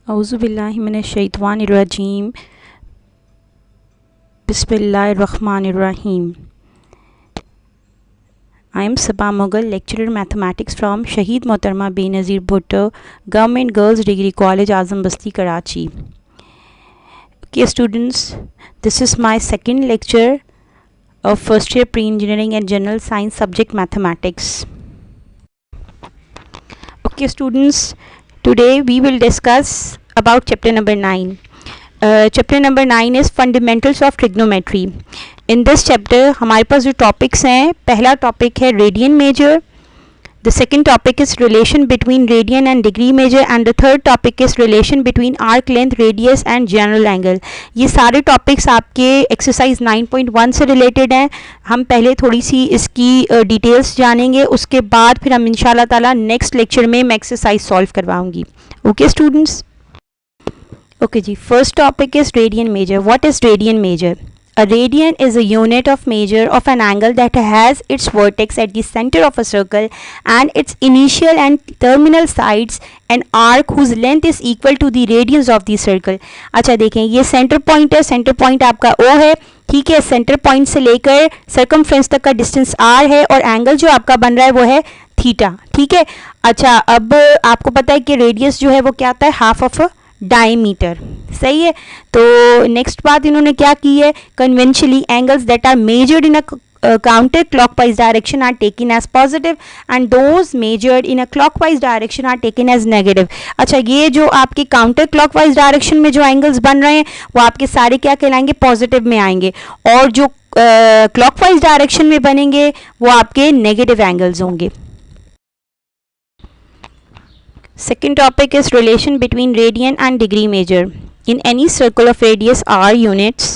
औज़ुबिल्लाहि मिनश्शैतानिर्रजीम बिस्मिल्लाहिर्रहमानिर्रहीम. I am Sabah Mughal, lecturer mathematics from Shaheed Mohtarma Benazir Bhutto, Government Girls Degree College, Azam Basti, Karachi. Okay students, this is my second lecture of first year pre-engineering and general science subject mathematics. Okay students, today we will discuss about chapter number 9. Chapter number 9 is fundamentals of trigonometry. In this chapter हमारे पास जो topics हैं, पहला topic है radian measure, the second topic is relation between radian and degree measure, and the third topic is relation between arc length, radius and general angle. ये सारे topics आपके exercise 9.1 से related हैं. हम पहले थोड़ी सी इसकी details जानेंगे, उसके बाद फिर हम इंशाल्लाह ताला next lecture में मैं exercise solve करवाऊँगी. Okay students? Okay ji, first topic is radian measure. What is radian measure? A radian is a unit of measure of an angle that has its vertex at the center of a circle and its initial and terminal sides an arc whose length is equal to the radius of the circle. अच्छा देखें, ये centre point है, centre point आपका O है, ठीक है. Centre point से लेकर सर्कमफ्रेंस तक का डिस्टेंस R है और एंगल जो आपका बन रहा है वो है थीटा, ठीक है. अच्छा, अब आपको पता है कि रेडियस जो है वो क्या आता है, हाफ ऑफ डायमीटर, सही है. तो नेक्स्ट बात इन्होंने क्या की है, conventionally angles that are measured in a counter clockwise direction are taken as positive and those measured in a clockwise direction are taken as negative. अच्छा, ये जो आपके काउंटर क्लॉकवाइज डायरेक्शन में जो एंगल्स बन रहे हैं वो आपके सारे क्या कहलाएंगे, पॉजिटिव में आएंगे, और जो क्लॉकवाइज डायरेक्शन में बनेंगे वो आपके नेगेटिव एंगल्स होंगे. Second topic is relation between radian and degree measure. In any circle of radius r units,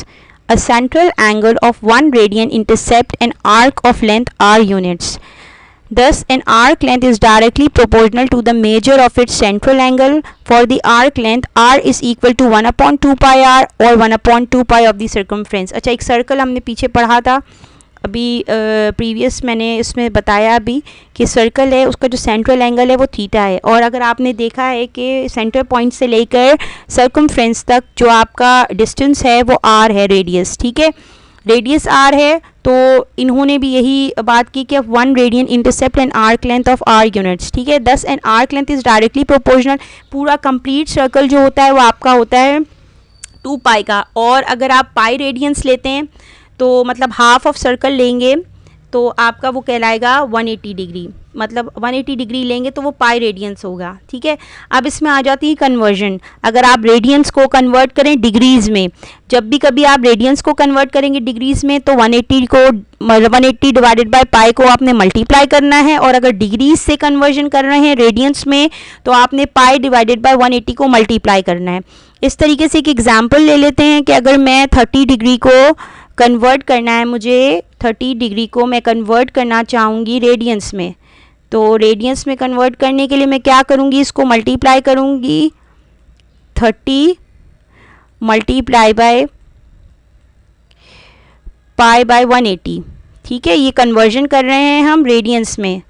a central angle of 1 radian intercept an arc of length r units. Thus, an arc length is directly proportional to the measure of its central angle. For the arc length, r is equal to 1 upon 2 pi r or 1 upon 2 pi of the circumference. अच्छा, एक circle हमने पीछे पढ़ा था, अभी previous मैंने इसमें बताया अभी कि सर्कल है, उसका जो सेंट्रल एंगल है वो थीटा है, और अगर आपने देखा है कि सेंटर पॉइंट से लेकर सर्कमफ्रेंस तक जो आपका डिस्टेंस है वो आर है, रेडियस, ठीक है, रेडियस आर है. तो इन्होंने भी यही बात की कि 1 radian intercept an arc length of R units, ठीक है. Thus an arc length is directly proportional, पूरा कंप्लीट सर्कल जो होता है वो आपका होता है 2 पाई का, और अगर आप पाई रेडियंस लेते हैं तो मतलब हाफ ऑफ सर्कल लेंगे तो आपका वो कहलाएगा 180 डिग्री, मतलब 180 डिग्री लेंगे तो वो पाई रेडियंस होगा, ठीक है. अब इसमें आ जाती है कन्वर्जन. अगर आप रेडियंस को कन्वर्ट करें डिग्रीज़ में, जब भी कभी आप रेडियंस को कन्वर्ट करेंगे डिग्रीज़ में तो 180 डिवाइडेड बाय पाई को आपने मल्टीप्लाई करना है, और अगर डिग्रीज से कन्वर्जन कर रहे हैं रेडियंस में तो आपने पाई डिवाइडेड बाय 180 को मल्टीप्लाई करना है. इस तरीके से एक एग्जाम्पल ले लेते हैं कि अगर मैं 30 डिग्री को कन्वर्ट करना है, मुझे 30 डिग्री को मैं कन्वर्ट करना चाहूँगी रेडियंस में, तो रेडियंस में कन्वर्ट करने के लिए मैं क्या करूँगी, इसको मल्टीप्लाई करूँगी 30 मल्टीप्लाई बाय पाई बाय 180, ठीक है. ये कन्वर्जन कर रहे हैं हम रेडियंस में.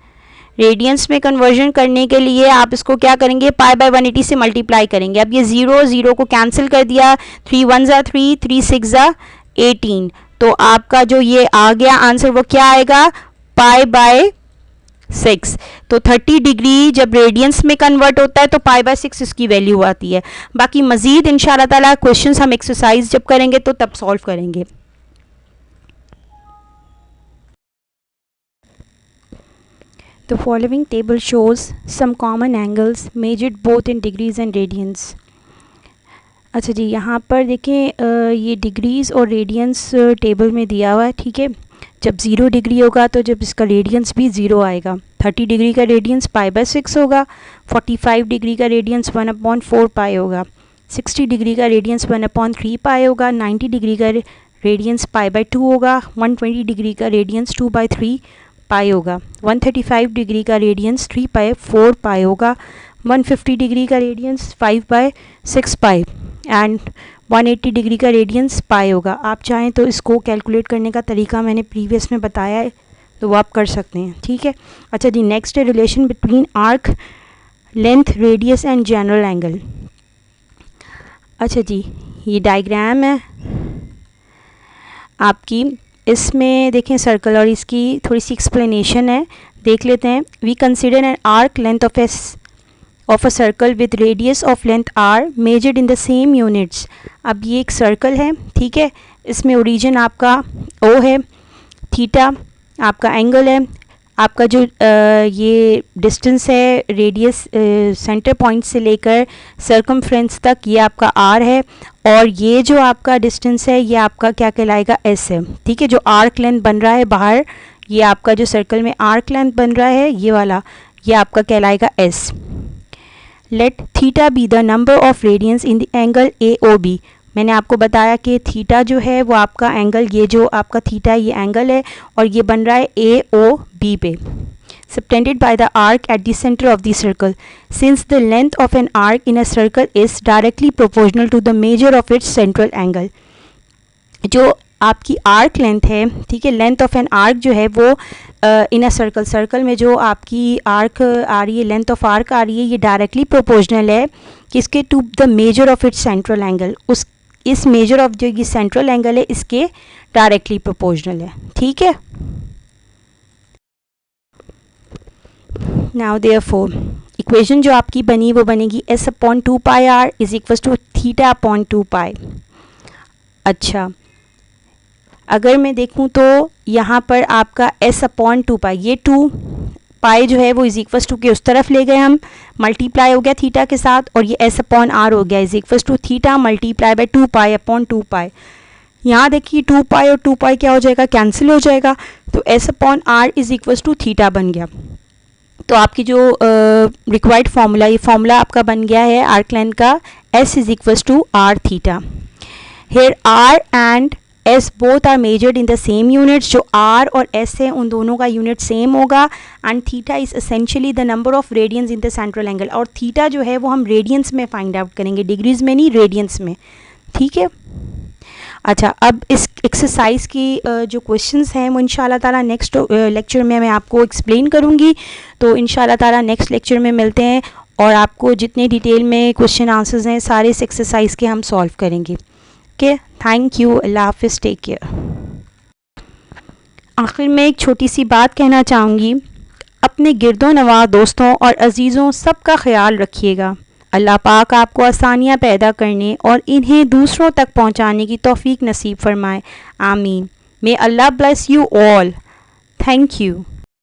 रेडियंस में कन्वर्जन करने के लिए आप इसको क्या करेंगे, पाई बाय 180 से मल्टीप्लाई करेंगे. अब ये 0 को कैंसिल कर दिया, 3 1 ज़ा 3, 3 6 ज़ा 18, तो आपका जो ये आ गया आंसर वो क्या आएगा, पाई बाय 6. तो 30 डिग्री जब रेडियंस में कन्वर्ट होता है तो पाई बाय 6 इसकी वैल्यू आती है. बाकी मज़ीद इंशाल्लाह ताला क्वेश्चंस हम एक्सरसाइज जब करेंगे तो तब सॉल्व करेंगे. The following table shows some common angles measured both in degrees and radians. अच्छा जी, यहाँ पर देखें ये डिग्रीज़ और रेडियंस टेबल में दिया हुआ है, ठीक है. जब 0 डिग्री होगा तो जब इसका रेडियंस भी 0 आएगा. 30 डिग्री का रेडियंस पाई बाय 6 होगा. 45 डिग्री का रेडियंस 1 अपॉन 4 पाई होगा. 60 डिग्री का रेडियंस 1 अपॉन 3 पाई होगा. 90 डिग्री का रेडियंस पाई बाय 2 होगा. 120 डिग्री का रेडियंस 2 बाय 3 पाई होगा. 135 डिग्री का रेडियंस 3 बाय 4 पाई होगा. 150 डिग्री का radians 5 by 6 pi and 180 degree का रेडियंस पाई होगा. आप चाहें तो इसको कैलकुलेट करने का तरीका मैंने प्रीवियस में बताया है, तो वो आप कर सकते हैं, ठीक है. अच्छा जी, नेक्स्ट है relation between arc length, radius and general angle. अच्छा जी, ये डायग्राम है आपकी, इसमें देखें सर्कल और इसकी थोड़ी सी एक्सप्लेनेशन है, देख लेते हैं। We consider an arc length of a circle with radius of length R measured in the same units. अब ये एक सर्कल है, ठीक है, इसमें ओरिजिन आपका ओ है, थीटा आपका एंगल है, आपका जो ये डिस्टेंस है रेडियस सेंटर पॉइंट से लेकर सर्कमफ्रेंस तक, ये आपका आर है, और ये जो आपका डिस्टेंस है ये आपका क्या कहलाएगा, एस है, ठीक है। जो आर्क लेंथ बन रहा है बाहर, ये आपका जो सर्कल में आर्क लेंथ बन रहा है ये वाला, ये आपका कहलाएगा S. Let theta be the number of radians in the angle A O B. मैंने आपको बताया कि थीटा जो है वो आपका एंगल, ये जो आपका थीटा ये एंगल है और ये बन रहा है ए ओ बी पे, subtended by the arc at the center of the circle. Since the length of an arc in a circle is directly proportional to the measure of its central angle. जो आपकी arc length है, ठीक है, length of an arc जो है वो इन a circle, circle में जो आपकी आर्क आ रही है, लेंथ ऑफ आर्क आ रही है, ये डायरेक्टली प्रोपोर्शनल है किसके, to the measure of its central angle. उस इस मेजर ऑफ जो ये सेंट्रल एंगल है इसके डायरेक्टली प्रोपोर्शनल है, ठीक है। नाउ देयरफॉर इक्वेशन जो आपकी बनी वो बनेगी s upon 2 pi R is equal to theta upon 2 pi. अच्छा, अगर मैं देखूं तो यहाँ पर आपका s अपॉन 2 पाई, ये 2 पाई जो है वो इज इक्वल टू के उस तरफ ले गए हम, मल्टीप्लाई हो गया थीटा के साथ, और ये s अपॉन आर हो गया is equal to theta multiply by 2 pi upon 2 pi. यहाँ देखिए 2 पाई और 2 पाई क्या हो जाएगा, कैंसिल हो जाएगा, तो s upon R is equal to theta बन गया। तो आपकी जो रिक्वायर्ड फार्मूला, ये फार्मूला आपका बन गया है आर्क लेंथ का, s is equal to R theta. Here r and s both are measured in the same units. जो r और s है उन दोनों का यूनिट सेम होगा, and theta is essentially the number of radians in the central angle. और theta जो है वो हम रेडियंस में फाइंड आउट करेंगे, डिग्रीज में नहीं, रेडियंस में, ठीक है। अच्छा, अब इस एक्सरसाइज की जो क्वेश्चंस हैं वो इंशाल्लाह ताला नेक्स्ट लेक्चर में मैं आपको एक्सप्लेन करूँगी। तो इंशाल्लाह ताला नेक्स्ट लेक्चर में मिलते हैं, और आपको जितने डिटेल में क्वेश्चन आंसर्स हैं सारे इस एक्सरसाइज के हम सॉल्व करेंगे। ओके, थैंक यू, अल्लाह हाफिज़, टेक केयर। आखिर में एक छोटी सी बात कहना चाहूँगी, अपने गिरदो नवाह दोस्तों और अजीज़ों सबका ख्याल रखिएगा। अल्लाह पाक आपको आसानियाँ पैदा करने और इन्हें दूसरों तक पहुँचाने की तौफीक नसीब फरमाए, आमीन। May Allah bless you all, thank you.